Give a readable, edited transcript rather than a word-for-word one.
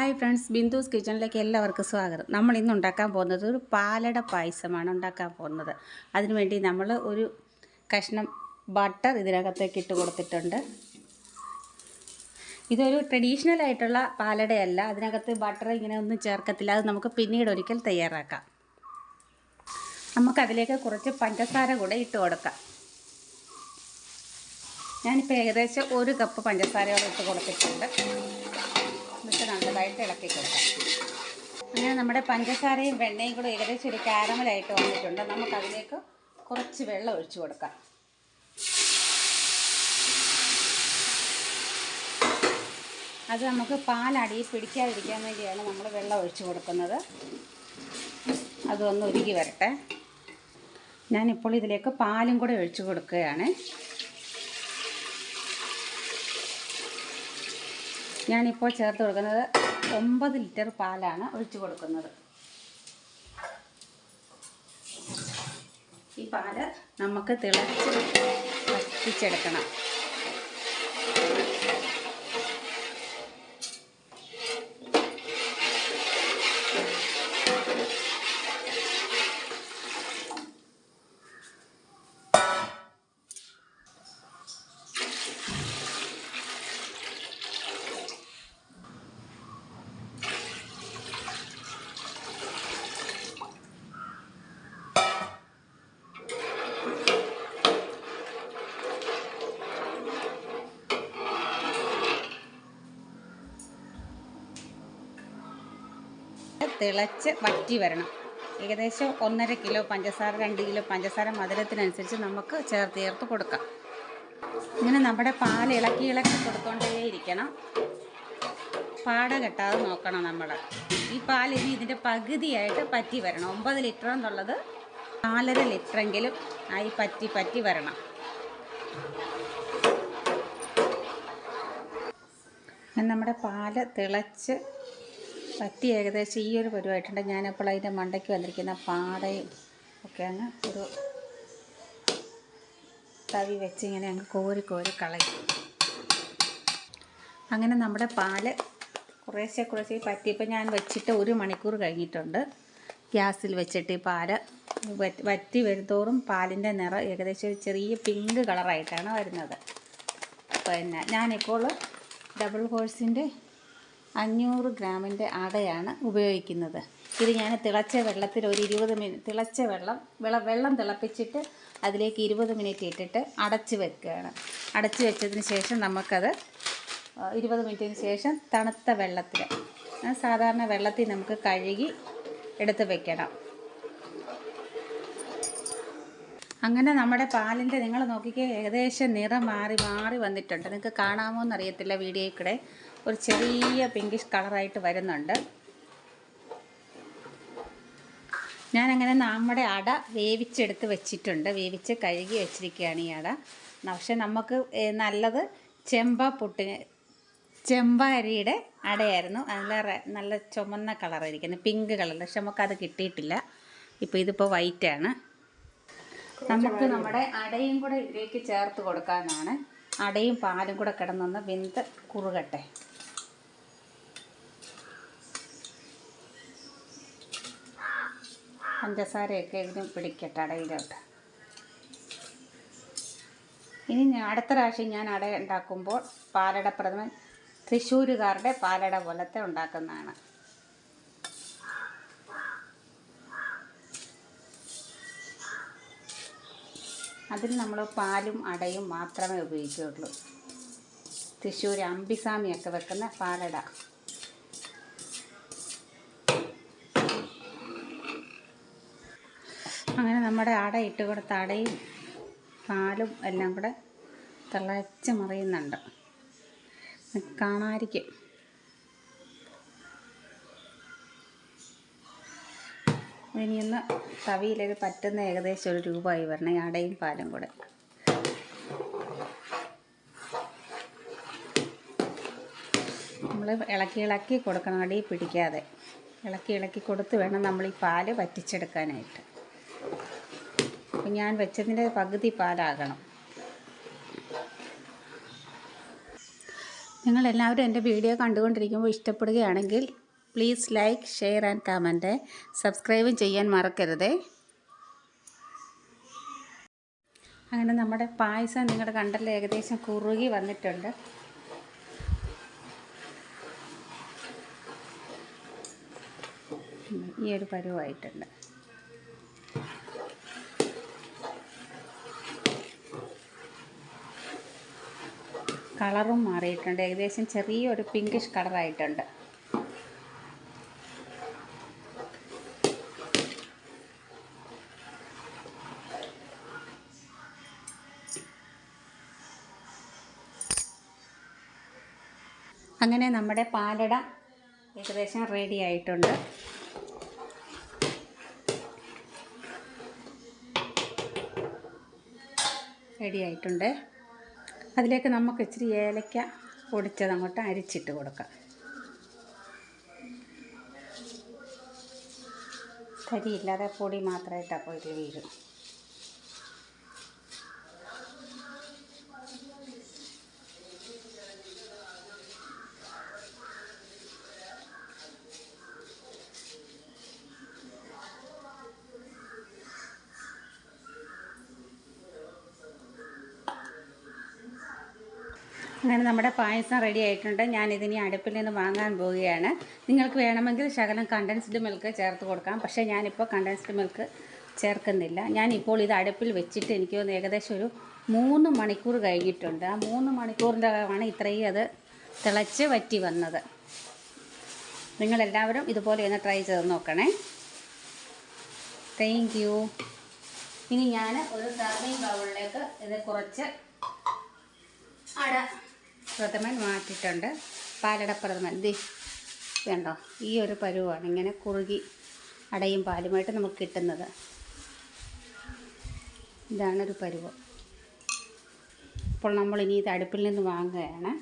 Hi friends, ബിന്ദുസ് കിച്ചണിലേക്ക് എല്ലാവർക്കും സ്വാഗതം. നമ്മൾ ഇന്ന് ഉണ്ടാക്കാൻ പോകുന്നത് ഒരു പാലട പായസമാണ് ഉണ്ടാക്കാൻ പോകുന്നത്. അതിനുവേണ്ടി നമ്മൾ ഒരു കഷ്ണം ബട്ടർ ഇതിനകത്തേക്ക് ഇട്ട് കൊടുത്തിട്ടുണ്ട്. ഇതൊരു ട്രഡീഷണൽ ആയിട്ടുള്ള പാലടയല്ല, അതിനകത്ത് ബട്ടർ ഇങ്ങനെ ഒന്നും ചേർക്കത്തില്ല. അത് നമുക്ക് പിന്നീട് ഒരിക്കൽ തയ്യാറാക്കാം. നമുക്കതിലേക്ക് കുറച്ച് പഞ്ചസാര കൂടെ ഇട്ട് കൊടുക്കാം. ഞാനിപ്പോൾ ഏകദേശം 1 കപ്പ് പഞ്ചസാരയോടെ ഇട്ട് കൊടുത്തിട്ടുണ്ട്. എന്നിട്ട് നല്ലതായിട്ട് ഇളക്കി കൊടുക്കാം. അങ്ങനെ നമ്മുടെ പഞ്ചസാരയും വെണ്ണയും കൂടെ ഏകദേശം ഒരു കാരമലായിട്ട് വന്നിട്ടുണ്ട്. നമുക്കതിലേക്ക് കുറച്ച് വെള്ളം ഒഴിച്ചു കൊടുക്കാം. അത് നമുക്ക് പാലടി പിടിക്കാതിരിക്കാൻ വേണ്ടിയാണ് നമ്മൾ വെള്ളം ഒഴിച്ചു കൊടുക്കുന്നത്. അതൊന്ന് ഉരുകി വരട്ടെ. ഞാനിപ്പോൾ ഇതിലേക്ക് പാലും കൂടെ ഒഴിച്ചു കൊടുക്കുകയാണ്. ഞാനിപ്പോൾ ചേർത്ത് കൊടുക്കുന്നത് 9 ലിറ്റർ പാലാണ് ഒഴിച്ചു കൊടുക്കുന്നത്. ഈ പാല് നമുക്ക് തിളച്ച് വറ്റിച്ചെടുക്കണം. തിളച്ച് വറ്റി വരണം. ഏകദേശം 1.5 കിലോ പഞ്ചസാര, 2 കിലോ പഞ്ചസാര മധുരത്തിനനുസരിച്ച് നമുക്ക് ചേർത്ത് കൊടുക്കാം. ഇങ്ങനെ നമ്മുടെ പാൽ ഇളക്കി കൊടുത്തോണ്ടേയിരിക്കണം. പാട കെട്ടാതെ നോക്കണം നമ്മൾ. ഈ പാൽ ഇനി ഇതിൻ്റെ പകുതിയായിട്ട് പറ്റി വരണം. 9 ലിറ്റർ എന്നുള്ളത് 4.5 ലിറ്ററെങ്കിലും ആയി പറ്റി വരണം. നമ്മുടെ പാല് തിളച്ച് പറ്റി ഏകദേശം ഈ ഒരു പരുവായിട്ടുണ്ട്. ഞാനപ്പോൾ അതിൻ്റെ മണ്ടയ്ക്ക് വന്നിരിക്കുന്ന പാടയും ഒക്കെ അങ്ങ് ഒരു തവി വെച്ച് ഇങ്ങനെ അങ്ങ് കോരി കളയും. അങ്ങനെ നമ്മുടെ പാല് കുറേശ്ശെ പറ്റിയപ്പോൾ ഞാൻ വെച്ചിട്ട് 1 മണിക്കൂർ കഴിഞ്ഞിട്ടുണ്ട്. ഗ്യാസിൽ വെച്ചിട്ട് ഈ പാല് വറ്റി വരുന്തോറും പാലിൻ്റെ നിറം ഏകദേശം ചെറിയ പിങ്ക് കളറായിട്ടാണ് വരുന്നത്. പിന്നെ ഞാനിപ്പോൾ ഡബിൾ ഹോഴ്സിൻ്റെ 500 ഗ്രാമിൻ്റെ അടയാണ് ഉപയോഗിക്കുന്നത്. ഇത് ഞാൻ തിളച്ച വെള്ളത്തിൽ ഒരു 20 മിനിറ്റ് തിളച്ച വെള്ളം തിളപ്പിച്ചിട്ട് അതിലേക്ക് 20 മിനിറ്റ് ഇട്ടിട്ട് അടച്ച് വെക്കുകയാണ്. അടച്ച് വെച്ചതിന് ശേഷം നമുക്കത് 20 മിനിറ്റിന് ശേഷം തണുത്ത വെള്ളത്തിൽ, സാധാരണ വെള്ളത്തിൽ നമുക്ക് കഴുകി എടുത്ത് വെക്കണം. അങ്ങനെ നമ്മുടെ പാലിൻ്റെ നിങ്ങൾ നോക്കിക്കേ, ഏകദേശം നിറം മാറി വന്നിട്ടുണ്ട്. നിങ്ങൾക്ക് കാണാമോ എന്നറിയത്തില്ല, വീഡിയോയിൽ കൂടെ ഒരു ചെറിയ പിങ്കിഷ് കളറായിട്ട് വരുന്നുണ്ട്. ഞാനങ്ങനെ നമ്മുടെ അട വേവിച്ചെടുത്ത് വെച്ചിട്ടുണ്ട്. വേവിച്ച് കഴുകി വെച്ചിരിക്കുകയാണ് ഈ അട. പക്ഷെ നമുക്ക് നല്ലത് ചെമ്പ അരിയുടെ അടയായിരുന്നു. നല്ല ചുമന്ന കളറായിരിക്കുന്നത്, പിങ്ക് കളർ. പക്ഷെ നമുക്കത് കിട്ടിയിട്ടില്ല. ഇതിപ്പോൾ വൈറ്റാണ്. നമുക്ക് നമ്മുടെ അടയും കൂടെ ഇതിലേക്ക് ചേർത്ത് കൊടുക്കാനാണ്. അടയും പാലും കൂടെ കിടന്നൊന്ന് വെന്ത് കുറുകട്ടെ. പഞ്ചസാരയൊക്കെ ഇതിന് പിടിക്കട്ടെ അടയിലോട്ട്. ഇനി അടുത്ത പ്രാവശ്യം ഞാൻ അട ഉണ്ടാക്കുമ്പോൾ പാലട പ്രഥമൻ തൃശ്ശൂരുകാരുടെ പാലട പോലത്തെ ഉണ്ടാക്കുന്നതാണ്. അതിൽ നമ്മൾ പാലും അടയും മാത്രമേ ഉപയോഗിക്കുകയുള്ളൂ. തൃശ്ശൂർ അമ്പിസ്വാമിയൊക്കെ വെക്കുന്ന പാലട. അങ്ങനെ നമ്മുടെ അട ഇട്ട് കൊടുത്ത അടയും പാലും എല്ലാം കൂടെ തിളച്ച് മറിയുന്നുണ്ട്. കാണാതിരിക്കും. ഇനിയൊന്ന് തവിയിലൊരു പറ്റുന്ന ഏകദേശം 1 രൂപയായി വരണം ഈ അടയും പാലും കൂടെ. നമ്മൾ ഇളക്കി കൊടുക്കണം, അടിയിൽ പിടിക്കാതെ ഇളക്കി കൊടുത്ത് വേണം നമ്മൾ ഈ പാല് വറ്റിച്ചെടുക്കാനായിട്ട്. അപ്പം ഞാൻ വെച്ചതിൻ്റെ പകുതി പാലാകണം. നിങ്ങളെല്ലാവരും എൻ്റെ വീഡിയോ കണ്ടുകൊണ്ടിരിക്കുമ്പോൾ ഇഷ്ടപ്പെടുകയാണെങ്കിൽ please like, share and comment. സബ്സ്ക്രൈബും ചെയ്യാൻ മറക്കരുതേ. അങ്ങനെ നമ്മുടെ പായസം നിങ്ങളുടെ കണ്ടല്ലോ ഏകദേശം കുറുകി വന്നിട്ടുണ്ട്. ഈ ഒരു പരുവായിട്ടുണ്ട്. കളറും മാറിയിട്ടുണ്ട്. ഏകദേശം ചെറിയൊരു പിങ്കിഷ് കളറായിട്ടുണ്ട്. അങ്ങനെ നമ്മുടെ പാലട ഏകദേശം റെഡി ആയിട്ടുണ്ട്. അതിലേക്ക് നമുക്ക് ഇച്ചിരി ഏലക്ക പൊടിച്ചത് അങ്ങോട്ട് അരിച്ചിട്ട് കൊടുക്കാം. തരിയില്ലാതെ പൊടി മാത്രമായിട്ട് അപ്പോൾ ഇതിൽ വീഴും. അങ്ങനെ നമ്മുടെ പായസം റെഡി ആയിട്ടുണ്ട്. ഞാനിതിനി അടുപ്പിൽ നിന്ന് വാങ്ങാൻ പോവുകയാണ്. നിങ്ങൾക്ക് വേണമെങ്കിൽ ശകലം കണ്ടൻസ്ഡ് മിൽക്ക് ചേർത്ത് കൊടുക്കാം. പക്ഷേ ഞാനിപ്പോൾ കണ്ടൻസ്ഡ് മിൽക്ക് ചേർക്കുന്നില്ല. ഞാനിപ്പോൾ ഇത് അടുപ്പിൽ വെച്ചിട്ട് എനിക്ക് ഏകദേശം ഒരു 3 മണിക്കൂർ കഴിഞ്ഞിട്ടുണ്ട്. ആ 3 മണിക്കൂറിൻ്റെ ആണ് ഇത്രയും അത് തിളച്ച് വറ്റി വന്നത്. നിങ്ങളെല്ലാവരും ഇതുപോലെ ഒന്ന് ട്രൈ ചെയ്ത് നോക്കണേ. Thank you. ഇനി ഞാൻ ഒരു സർവിങ് ബൗളിലേക്ക് ഇത് കുറച്ച് പ്രഥമൻ മാറ്റിയിട്ടുണ്ട്. പാലട പ്രഥമൻ വേണ്ടോ, ഈ ഒരു പരുവാണ്. ഇങ്ങനെ കുറുകി അടയും പാലുമായിട്ട് നമുക്ക് കിട്ടുന്നത്. ഇതാണൊരു പരുവം. അപ്പോൾ നമ്മളിനി ഇത് അടുപ്പിൽ നിന്ന് വാങ്ങുകയാണ്.